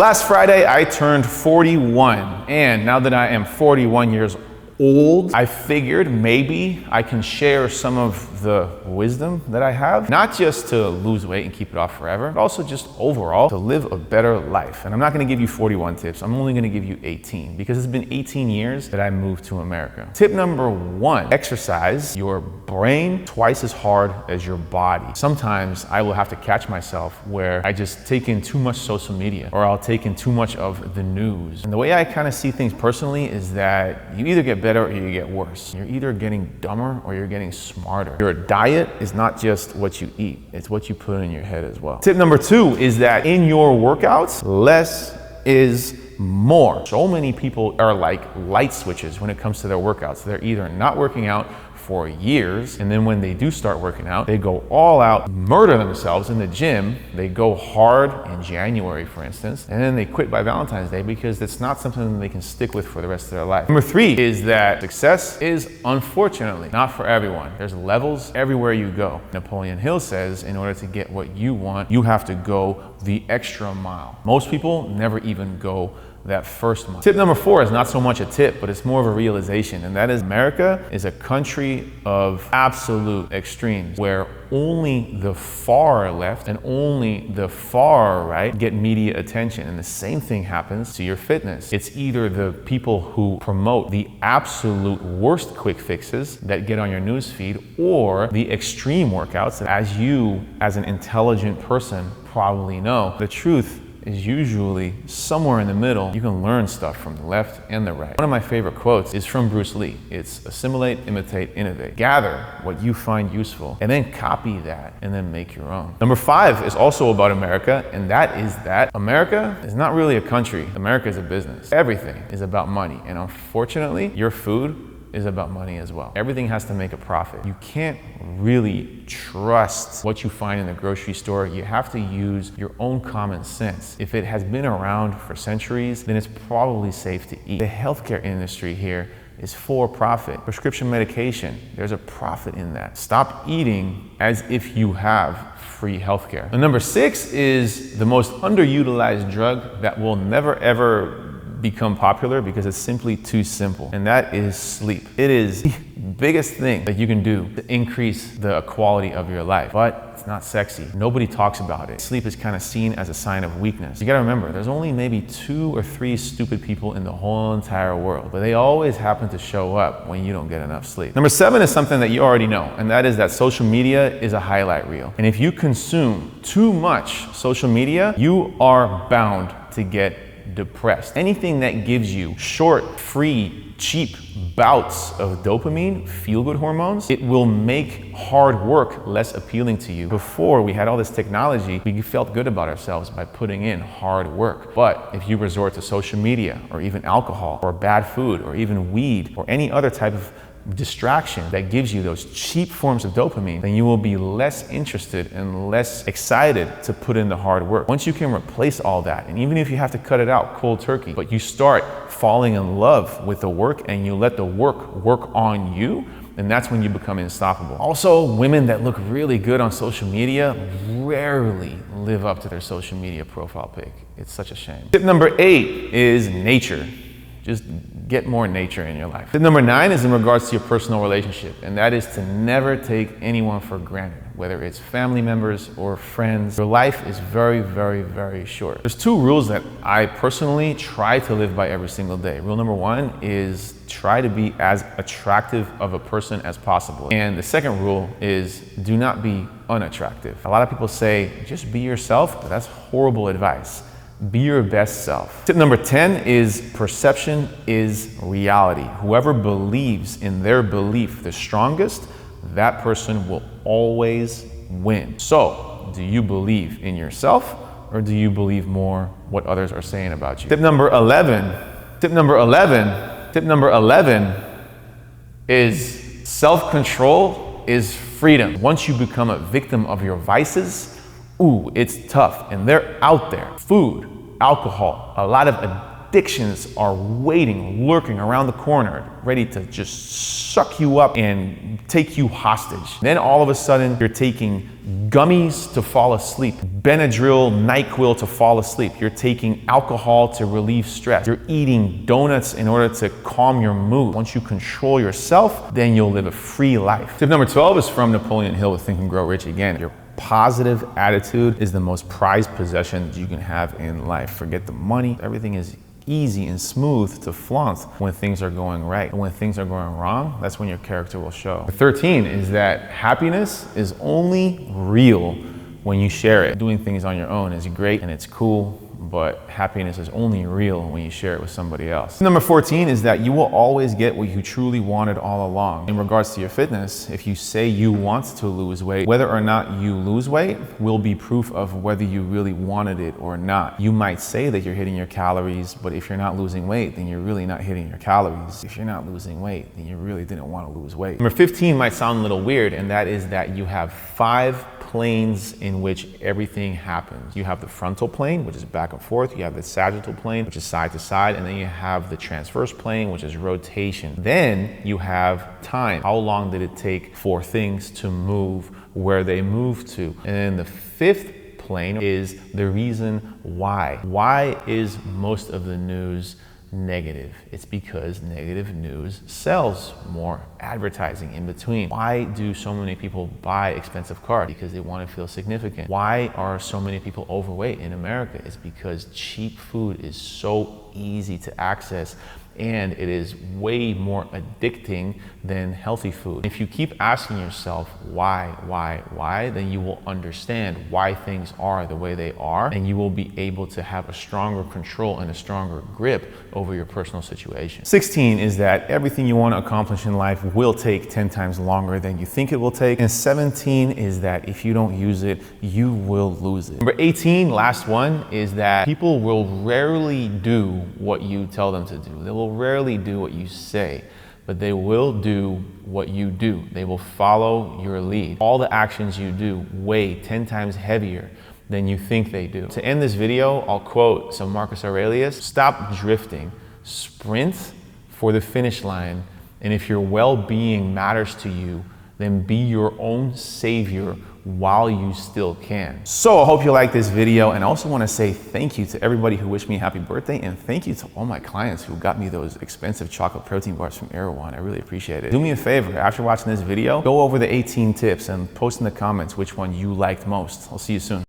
last Friday, I turned 41, and now that I am 41 years old, I figured maybe I can share some of the wisdom that I have, not just to lose weight and keep it off forever, but also just overall to live a better life. And I'm not gonna give you 41 tips, I'm only gonna give you 18, because it's been 18 years that I moved to America. Tip number 1, exercise your brain twice as hard as your body. Sometimes I will have to catch myself where I just take in too much social media, or I'll take in too much of the news. And the way I kind of see things personally is that you either get better or you get worse. You're either getting dumber or you're getting smarter. Your diet is not just what you eat, it's what you put in your head as well. Tip number 2 is that in your workouts, less is more. So many people are like light switches when it comes to their workouts. They're either not working out for years, and then when they do start working out, they go all out, murder themselves in the gym. They go hard in January, for instance, and then they quit by Valentine's Day because it's not something that they can stick with for the rest of their life. Number 3 is that success is unfortunately not for everyone. There's levels everywhere you go. Napoleon Hill says in order to get what you want, you have to go the extra mile. Most people never even go that first mile. Tip number 4 is not so much a tip, but it's more of a realization, and that is America is a country of absolute extremes where only the far left and only the far right get media attention. And the same thing happens to your fitness. It's either the people who promote the absolute worst quick fixes that get on your news feed, or the extreme workouts that, as you as an intelligent person probably know, the truth is usually somewhere in the middle. You can learn stuff from the left and the right. One of my favorite quotes is from Bruce Lee. It's assimilate, imitate, innovate. Gather what you find useful and then copy that and then make your own. Number 5 is also about America, and that is that America is not really a country. America is a business. Everything is about money, and unfortunately, your food is about money as well. Everything has to make a profit. You can't really trust what you find in the grocery store. You have to use your own common sense. If it has been around for centuries, then it's probably safe to eat. The healthcare industry here is for profit. Prescription medication, there's a profit in that. Stop eating as if you have free healthcare. And number 6 is the most underutilized drug that will never ever become popular because it's simply too simple, and that is sleep. It is the biggest thing that you can do to increase the quality of your life, but it's not sexy. Nobody talks about it. Sleep is kind of seen as a sign of weakness. You gotta remember, there's only maybe 2 or 3 stupid people in the whole entire world, but they always happen to show up when you don't get enough sleep. Number 7 is something that you already know, and that is that social media is a highlight reel. And if you consume too much social media, you are bound to get depressed. Anything that gives you short, free, cheap bouts of dopamine, feel-good hormones, it will make hard work less appealing to you. Before we had all this technology, we felt good about ourselves by putting in hard work. But if you resort to social media, or even alcohol, or bad food, or even weed, or any other type of distraction that gives you those cheap forms of dopamine, then you will be less interested and less excited to put in the hard work. Once you can replace all that, and even if you have to cut it out cold turkey, but you start falling in love with the work and you let the work on you, then that's when you become unstoppable. Also, women that look really good on social media rarely live up to their social media profile pic. It's such a shame. Tip number 8 is nature. Just get more nature in your life. Tip number 9 is in regards to your personal relationship, and that is to never take anyone for granted, whether it's family members or friends. Your life is very, very, very short. There's 2 rules that I personally try to live by every single day. Rule number 1 is try to be as attractive of a person as possible. And the second rule is do not be unattractive. A lot of people say, just be yourself, but that's horrible advice. Be your best self. Tip number 10 is perception is reality. Whoever believes in their belief the strongest, that person will always win. So, do you believe in yourself, or do you believe more what others are saying about you? Tip number 11 is self-control is freedom. Once you become a victim of your vices, ooh, it's tough, and they're out there. Food, alcohol, a lot of addictions are waiting, lurking around the corner, ready to just suck you up and take you hostage. Then all of a sudden, you're taking gummies to fall asleep, Benadryl, NyQuil to fall asleep. You're taking alcohol to relieve stress. You're eating donuts in order to calm your mood. Once you control yourself, then you'll live a free life. Tip number 12 is from Napoleon Hill with Think and Grow Rich again. Your positive attitude is the most prized possession that you can have in life. Forget the money. Everything is easy and smooth to flaunt when things are going right. And when things are going wrong, that's when your character will show. 13 is that happiness is only real when you share it. Doing things on your own is great and it's cool, but happiness is only real when you share it with somebody else. Number 14 is that you will always get what you truly wanted all along. In regards to your fitness, if you say you want to lose weight, whether or not you lose weight will be proof of whether you really wanted it or not. You might say that you're hitting your calories, but if you're not losing weight, then you're really not hitting your calories. If you're not losing weight, then you really didn't want to lose weight. Number 15 might sound a little weird, and that is that you have 5 planes in which everything happens. You have the frontal plane, which is back and forth. You have the sagittal plane, which is side to side. And then you have the transverse plane, which is rotation. Then you have time. How long did it take for things to move where they move to? And then the 5th plane is the reason why. Why is most of the news negative? It's because negative news sells more. Advertising in between. Why do so many people buy expensive cars? Because they want to feel significant. Why are so many people overweight in America? It's because cheap food is so easy to access and it is way more addicting than healthy food. If you keep asking yourself why, then you will understand why things are the way they are, and you will be able to have a stronger control and a stronger grip over your personal situation. 16 is that everything you want to accomplish in life will take 10 times longer than you think it will take. And 17 is that if you don't use it, you will lose it. Number 18, last one, is that people will rarely do what you tell them to do. They will rarely do what you say, but they will do what you do. They will follow your lead. All the actions you do weigh 10 times heavier than you think they do. To end this video, I'll quote some Marcus Aurelius: "Stop drifting, sprint for the finish line, and if your well-being matters to you, then be your own savior while you still can." So I hope you like this video, and I also want to say thank you to everybody who wished me a happy birthday, and thank you to all my clients who got me those expensive chocolate protein bars from Erewhon. I really appreciate it. Do me a favor, after watching this video, go over the 18 tips and post in the comments which one you liked most. I'll see you soon.